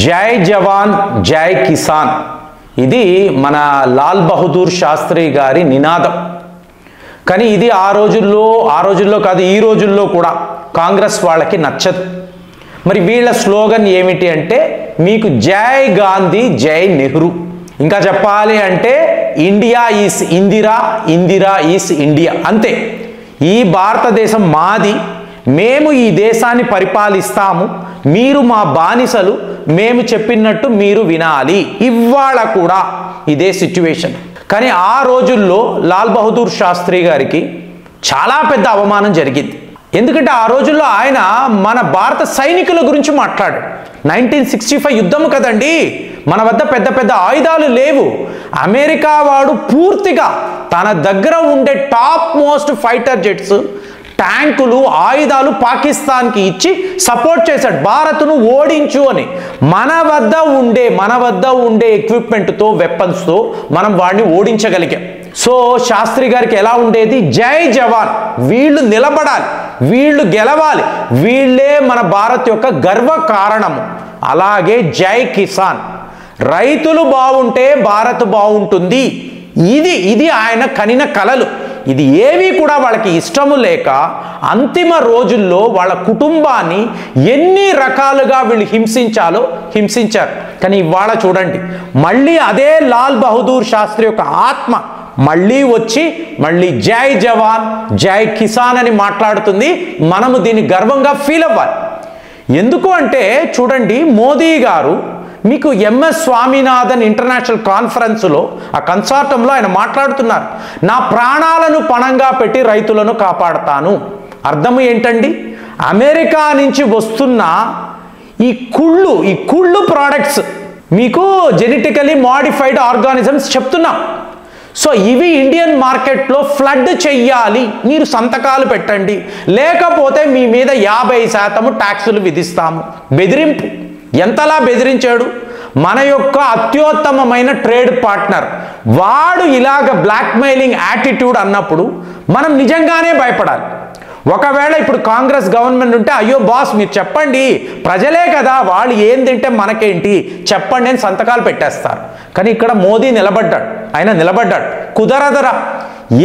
జై జవాన్ జై కిసాన్ ఇది మన లాల్ బహదూర్ శాస్త్రి గారి నినాదం. కానీ ఇది ఆ రోజుల్లో కాదు, ఈ రోజుల్లో కూడా కాంగ్రెస్ వాళ్ళకి నచ్చదు. మరి వీళ్ళ స్లోగన్ ఏమిటి అంటే మీకు జై గాంధీ జై నెహ్రూ. ఇంకా చెప్పాలి అంటే India is Indira, Indira is India. అంతే. ఈ భారతదేశం మాది, మేము ఈ దేశాన్ని పరిపాలిస్తాము, మీరు మా బానిసలు, మేము చెప్పినట్టు మీరు వినాలి. ఇవాళ కూడా ఇదే సిచ్యువేషన్. కానీ ఆ రోజుల్లో లాల్ బహదూర్ శాస్త్రి గారికి చాలా పెద్ద అవమానం జరిగింది. ఎందుకంటే ఆ రోజుల్లో ఆయన మన భారత సైనికుల గురించి మాట్లాడాడు. 1965 యుద్ధం కదండి, మన వద్ద పెద్ద పెద్ద ఆయుధాలు లేవు. అమెరికా వాడు పూర్తిగా తన దగ్గర ఉండే టాప్ మోస్ట్ ఫైటర్ జెట్స్, ట్యాంకులు, ఆయుధాలు పాకిస్తాన్కి ఇచ్చి సపోర్ట్ చేశాడు, భారత్ను ఓడించు అని. మన వద్ద ఉండే ఎక్విప్మెంట్తో, వెపన్స్తో మనం వాడిని ఓడించగలిగాం. సో శాస్త్రి గారికి ఎలా ఉండేది? జై జవాన్, వీళ్ళు నిలబడాలి, వీళ్ళు గెలవాలి, వీళ్ళే మన భారత్ యొక్క గర్వ కారణము. అలాగే జై కిసాన్, రైతులు బాగుంటే భారత్ బాగుంటుంది. ఇది ఆయన కనిన కలలు. ఇది ఏవి కూడా వాళ్ళకి ఇష్టము లేక అంతిమ రోజుల్లో వాళ్ళ కుటుంబాన్ని ఎన్ని రకాలుగా వీళ్ళు హింసించారు. కానీ ఇవాళ చూడండి, మళ్ళీ అదే లాల్ బహదూర్ శాస్త్రి యొక్క ఆత్మ మళ్ళీ వచ్చి మళ్ళీ జై జవాన్ జై కిసాన్ అని మాట్లాడుతుంది. మనము దీన్ని గర్వంగా ఫీల్ అవ్వాలి. ఎందుకు అంటే చూడండి, మోదీ గారు మీకు ఎంఎస్ స్వామినాథన్ ఇంటర్నేషనల్ కాన్ఫరెన్స్లో, ఆ కన్సార్టంలో ఆయన మాట్లాడుతున్నారు, నా ప్రాణాలను పణంగా పెట్టి రైతులను కాపాడతాను. అర్థం ఏంటండి? అమెరికా నుంచి వస్తున్న ఈ కుళ్ళు ప్రోడక్ట్స్, మీకు జెనెటికలీ మాడిఫైడ్ ఆర్గానిజమ్స్ చెప్తున్నాం. సో ఇవి ఇండియన్ మార్కెట్లో ఫ్లడ్ చెయ్యాలి, మీరు సంతకాలు పెట్టండి, లేకపోతే మీ మీద 50% ట్యాక్సులు విధిస్తాము. బెదిరింపు. ఎంతలా బెదిరించాడు? మన యొక్క అత్యుత్తమమైన ట్రేడ్ పార్ట్నర్ వాడు ఇలాగ బ్లాక్మెయిలింగ్ యాటిట్యూడ్ అన్నప్పుడు మనం నిజంగానే భయపడాలి. ఒకవేళ ఇప్పుడు కాంగ్రెస్ గవర్నమెంట్ ఉంటే, అయ్యో బాస్ మీరు చెప్పండి, ప్రజలే కదా, వాళ్ళు ఏం తింటే మనకేంటి, చెప్పండి అని సంతకాలు పెట్టేస్తారు. కానీ ఇక్కడ మోదీ నిలబడ్డాడు. కుదరదరా,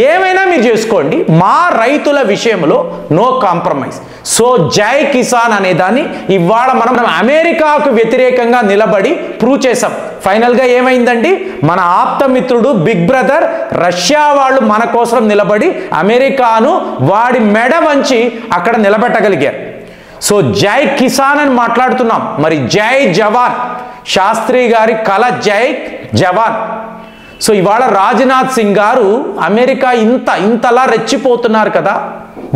ఏమైనా మీరు చేసుకోండి, మా రైతుల విషయంలో నో కాంప్రమైజ్. సో జై కిసాన్ అనే దాన్ని ఇవాళ మనం అమెరికాకు వ్యతిరేకంగా నిలబడి ప్రూవ్ చేసాం. ఫైనల్గా ఏమైందండి? మన ఆప్తమిత్రుడు బిగ్ బ్రదర్ రష్యా వాళ్ళు మన కోసం నిలబడి అమెరికాను వాడి మెడ వంచి అక్కడ నిలబెట్టగలిగారు. సో జై కిసాన్ అని మాట్లాడుతున్నాం. మరి జై జవాన్, శాస్త్రి గారి కళ జై జవాన్. సో ఇవాళ రాజ్నాథ్ సింగ్ గారు అమెరికా ఇంతలా రెచ్చిపోతున్నారు కదా,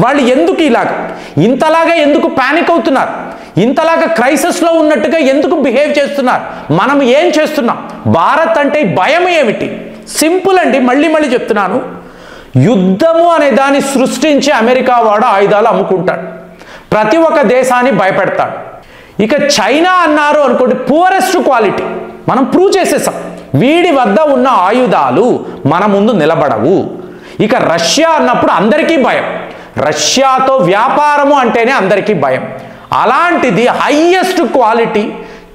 వాళ్ళు ఎందుకు ఇంతలాగా ఎందుకు పానిక్ అవుతున్నారు? ఇంతలాగా క్రైసిస్లో ఉన్నట్టుగా ఎందుకు బిహేవ్ చేస్తున్నారు? మనం ఏం చేస్తున్నాం? భారత్ అంటే భయం ఏమిటి? సింపుల్ అండి, మళ్ళీ చెప్తున్నాను, యుద్ధము అనే దాన్ని సృష్టించి అమెరికా వాడు ఆయుధాలు అమ్ముకుంటాడు, ప్రతి ఒక్క దేశాన్ని భయపెడతాడు. ఇక చైనా అన్నారు అనుకోండి, పూరెస్ట్ క్వాలిటీ, మనం ప్రూవ్ చేసేసాం, వీడి వద్ద ఉన్న ఆయుధాలు మన ముందు నిలబడవు. ఇక రష్యా అన్నప్పుడు అందరికీ భయం, రష్యాతో వ్యాపారము అంటేనే అందరికీ భయం. అలాంటిది హైయెస్ట్ క్వాలిటీ,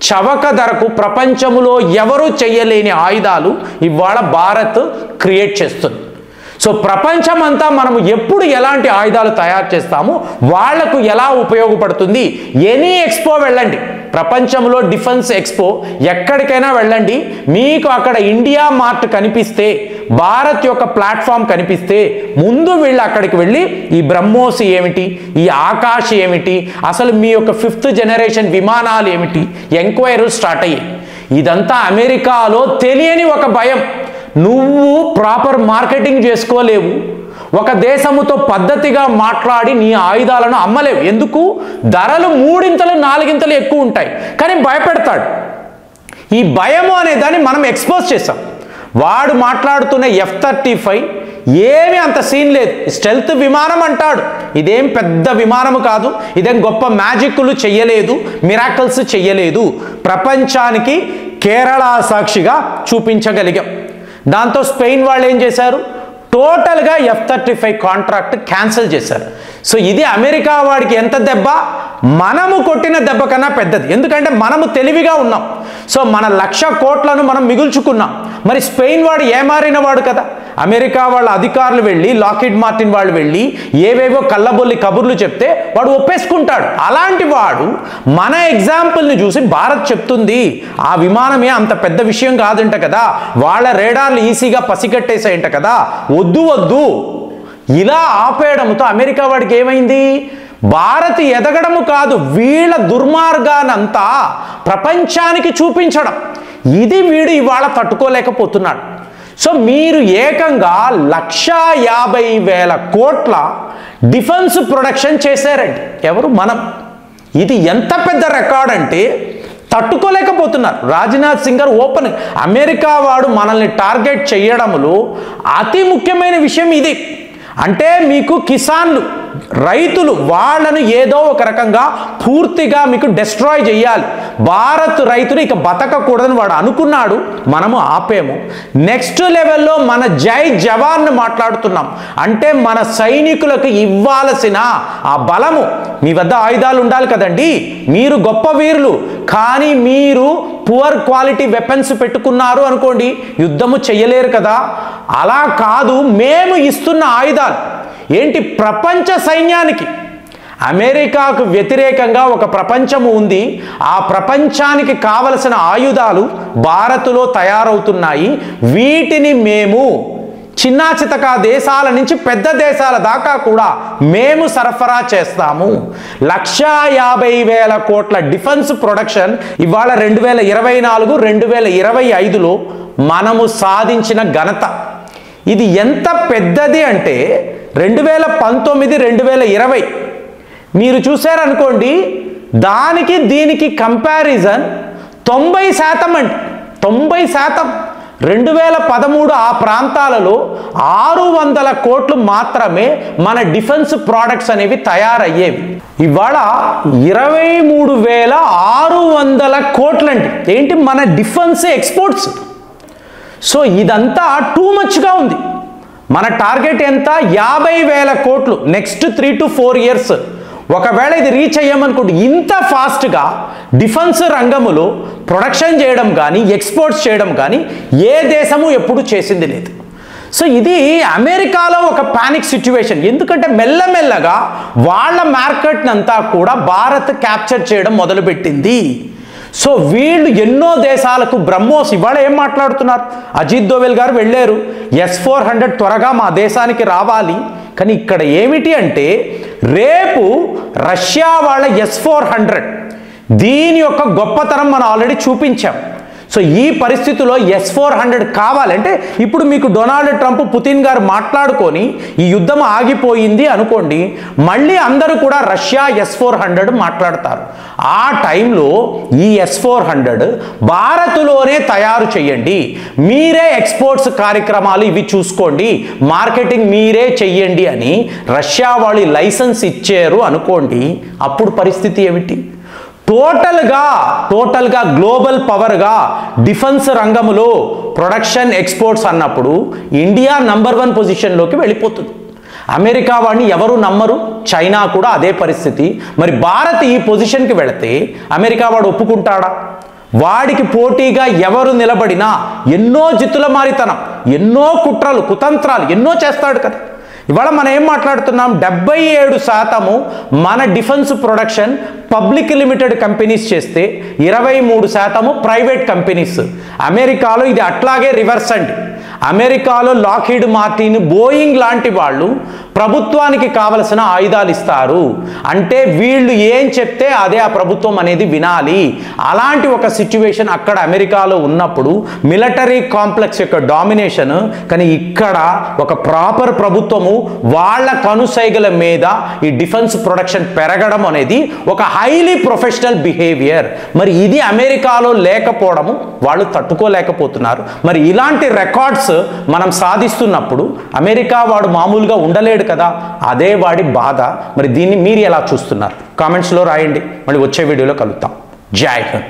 చవక ధరకు ప్రపంచంలో ఎవరూ చేయలేని ఆయుధాలు ఇవాళ భారత్ క్రియేట్ చేస్తుంది. సో ప్రపంచమంతా మనము ఎప్పుడు ఎలాంటి ఆయుధాలు తయారు చేస్తాము, వాళ్లకు ఎలా ఉపయోగపడుతుంది. ఎనీ ఎక్స్పో వెళ్ళండి, ప్రపంచంలో డిఫెన్స్ ఎక్స్పో ఎక్కడికైనా వెళ్ళండి, మీకు అక్కడ ఇండియా మార్ట్ కనిపిస్తే, భారత్ యొక్క ప్లాట్ఫామ్ కనిపిస్తే, ముందు వీళ్ళు అక్కడికి వెళ్ళి ఈ బ్రహ్మోస్ ఏమిటి, ఈ ఆకాశ్ ఏమిటి, అసలు మీ యొక్క 5th జనరేషన్ విమానాలు ఏమిటి, ఎంక్వైరీలు స్టార్ట్ అయ్యాయి. ఇదంతా అమెరికాలో తెలియని ఒక భయం. నువ్వు ప్రాపర్ మార్కెటింగ్ చేసుకోలేవు, ఒక దేశముతో పద్ధతిగా మాట్లాడి నీ ఆయుధాలను అమ్మలేవు. ఎందుకు? ధరలు 3 4 ఎక్కువ ఉంటాయి. కానీ భయపెడతాడు. ఈ భయము అనే దాన్ని మనం ఎక్స్పోజ్ చేసాం. వాడు మాట్లాడుతున్న F-35 ఏమి అంత సీన్ లేదు, స్టెల్త్ విమానం అంటాడు. ఇదేం పెద్ద విమానము కాదు, ఇదేం గొప్ప మ్యాజిక్లు చెయ్యలేదు, మిరాకిల్స్ చెయ్యలేదు. ప్రపంచానికి కేరళ సాక్షిగా చూపించగలిగాం. దాంతో స్పెయిన్ వాళ్ళు ఏం చేశారు? టోటల్గా F-35 కాంట్రాక్ట్ క్యాన్సిల్ చేశారు. సో ఇది అమెరికా వాడికి ఎంత దెబ్బ, మనము కొట్టిన దెబ్బ కన్నా పెద్దది. ఎందుకంటే మనము తెలివిగా ఉన్నాం. సో మన 1,00,000 కోట్లను మనం మిగుల్చుకున్నాం. మరి స్పెయిన్ వాడు ఏమారిన వాడు కదా. అమెరికా వాళ్ళ అధికారులు వెళ్ళి, లాకిడ్ మార్టిన్ వాళ్ళు వెళ్ళి ఏవేవో కళ్ళబొల్లి కబుర్లు చెప్తే వాడు ఒప్పేసుకుంటాడు. అలాంటి వాడు మన ఎగ్జాంపుల్ని చూసి భారత్ చెప్తుంది ఆ విమానమే అంత పెద్ద విషయం కాదంట కదా, వాళ్ళ రేడార్లు ఈజీగా పసిగట్టేసాయంట కదా, వద్దు వద్దు ఇలా ఆపేయడంతో అమెరికా వాడికి ఏమైంది, భారత్ ఎదగడము కాదు, వీళ్ళ దుర్మార్గానంతా ప్రపంచానికి చూపించడం. ఇది వీడు ఇవాళ తట్టుకోలేకపోతున్నాడు. సో మీరు ఏకంగా 1,50,000 కోట్ల డిఫెన్స్ ప్రొడక్షన్ చేశారండి. ఎవరు? మనం. ఇది ఎంత పెద్ద రికార్డ్ అంటే తట్టుకోలేకపోతున్నారు. రాజ్నాథ్ సింగ్ గారు ఓపెన్, అమెరికా వాడు మనల్ని టార్గెట్ చేయడంలో అతి ముఖ్యమైన విషయం ఇది. అంటే మీకు కిసాన్లు, రైతులు, వాళ్ళను ఏదో ఒక రకంగా పూర్తిగా మీకు డెస్ట్రాయ్ చేయాలి. భారత్ రైతులు ఇక బతకకూడదని వాడు అనుకున్నాడు, మనము ఆపేము. నెక్స్ట్ లెవెల్లో మన జై జవాన్ మాట్లాడుతున్నాం. అంటే మన సైనికులకు ఇవ్వాల్సిన ఆ బలము, మీ వద్ద ఆయుధాలు ఉండాలి కదండి, మీరు గొప్ప వీరులు, కానీ మీరు పువర్ క్వాలిటీ వెపన్స్ పెట్టుకున్నారు అనుకోండి, యుద్ధము చెయ్యలేరు కదా. అలా కాదు, మేము ఇస్తున్న ఆయుధాలు ఏంటి, ప్రపంచ సైన్యానికి, అమెరికాకు వ్యతిరేకంగా ఒక ప్రపంచము ఉంది, ఆ ప్రపంచానికి కావలసిన ఆయుధాలు భారత్లో తయారవుతున్నాయి. వీటిని మేము చిన్నా చితకా దేశాల నుంచి పెద్ద దేశాల దాకా కూడా మేము సరఫరా చేస్తాము. 1,50,000 కోట్ల డిఫెన్స్ ప్రొడక్షన్ ఇవాళ 2024, 2025లో మనము సాధించిన ఘనత. ఇది ఎంత పెద్దది అంటే 2019, 2020 మీరు చూశారనుకోండి, దానికి దీనికి కంపారిజన్ 90% అండి, 90%. 2013 ఆ ప్రాంతాలలో 600 కోట్లు మాత్రమే మన డిఫెన్స్ ప్రోడక్ట్స్ అనేవి తయారయ్యేవి. ఇవాళ 23,600 కోట్లండి. ఏంటి, మన డిఫెన్స్ ఎక్స్పోర్ట్స్. సో ఇదంతా టూ మచ్గా ఉంది. మన టార్గెట్ ఎంత, 50,000 కోట్లు నెక్స్ట్ 3 to 4 ఇయర్స్. ఒకవేళ ఇది రీచ్ అయ్యామనుకోండి, ఇంత ఫాస్ట్గా డిఫెన్స్ రంగములో ప్రొడక్షన్ చేయడం కానీ ఎక్స్పోర్ట్స్ చేయడం కానీ ఏ దేశము ఎప్పుడు చేసింది లేదు. సో ఇది అమెరికాలో ఒక పానిక్ సిచ్యువేషన్. ఎందుకంటే మెల్లమెల్లగా వాళ్ళ మార్కెట్ని అంతా కూడా భారత్ క్యాప్చర్ చేయడం మొదలుపెట్టింది. సో వీళ్ళు ఎన్నో దేశాలకు బ్రహ్మోస్ ఇవాళ ఏం మాట్లాడుతున్నారు, అజిత్ దోవెల్ గారు వెళ్ళారు, S-400 త్వరగా మా దేశానికి రావాలి. కానీ ఇక్కడ ఏమిటి అంటే, రేపు రష్యా వాళ్ళ S-400 దీని యొక్క గొప్పతనం మనం ఆల్రెడీ చూపించాం. సో ఈ పరిస్థితిలో S-400 కావాలంటే, ఇప్పుడు మీకు డొనాల్డ్ ట్రంప్, పుతిన్ గారు మాట్లాడుకొని ఈ యుద్ధం ఆగిపోయింది అనుకోండి, మళ్ళీ అందరూ కూడా రష్యా S-400 మాట్లాడతారు. ఆ టైంలో ఈ S-400 భారత్లోనే తయారు చేయండి, మీరే ఎక్స్పోర్ట్స్ కార్యక్రమాలు ఇవి చూసుకోండి, మార్కెటింగ్ మీరే చెయ్యండి అని రష్యా వాళ్ళు లైసెన్స్ ఇచ్చారు అనుకోండి, అప్పుడు పరిస్థితి ఏమిటి? టోటల్గా గ్లోబల్ పవర్గా డిఫెన్స్ రంగంలో ప్రొడక్షన్ ఎక్స్పోర్ట్స్ అన్నప్పుడు ఇండియా నంబర్ 1 పొజిషన్లోకి వెళ్ళిపోతుంది. అమెరికా వాడిని ఎవరు నమ్మరు, చైనా కూడా అదే పరిస్థితి. మరి భారత్ ఈ పొజిషన్కి వెళితే అమెరికా వాడు ఒప్పుకుంటాడా? వాడికి పోటీగా ఎవరు నిలబడినా ఎన్నో జిత్తుల మారితనం, ఎన్నో కుట్రలు, కుతంత్రాలు ఎన్నో చేస్తాడు కదా. ఇవాళ మనం ఏం మాట్లాడుతున్నాం, 77% మన defence production public limited companies చేస్తే 23% ప్రైవేట్ కంపెనీస్. అమెరికాలో ఇది అట్లాగే రివర్స్ అండి. అమెరికాలో లాక్హీడ్ మార్టిన్, బోయింగ్ లాంటి వాళ్ళు ప్రభుత్వానికి కావలసిన ఆయుధాలు ఇస్తారు. అంటే వీళ్ళు ఏం చెప్తే అదే ఆ ప్రభుత్వం అనేది వినాలి. అలాంటి ఒక సిచ్యువేషన్ అక్కడ అమెరికాలో ఉన్నప్పుడు మిలిటరీ కాంప్లెక్స్ యొక్క డామినేషన్. కానీ ఇక్కడ ఒక ప్రాపర్ ప్రభుత్వము వాళ్ళ కనుసైగల మీద ఈ డిఫెన్స్ ప్రొడక్షన్ పెరగడం అనేది ఒక హైలీ ప్రొఫెషనల్ బిహేవియర్. మరి ఇది అమెరికాలో లేకపోవడము వాళ్ళు తట్టుకోలేకపోతున్నారు. మరి ఇలాంటి రికార్డ్స్ మనం సాధిస్తున్నప్పుడు అమెరికా వాడు మామూలుగా ఉండలేడు కదా, అదే వాడి బాధ. మరి దీన్ని మీరు ఎలా చూస్తున్నారు? కామెంట్స్లో రాయండి. మళ్ళీ వచ్చే వీడియోలో కలుద్దాం. జై హింద్.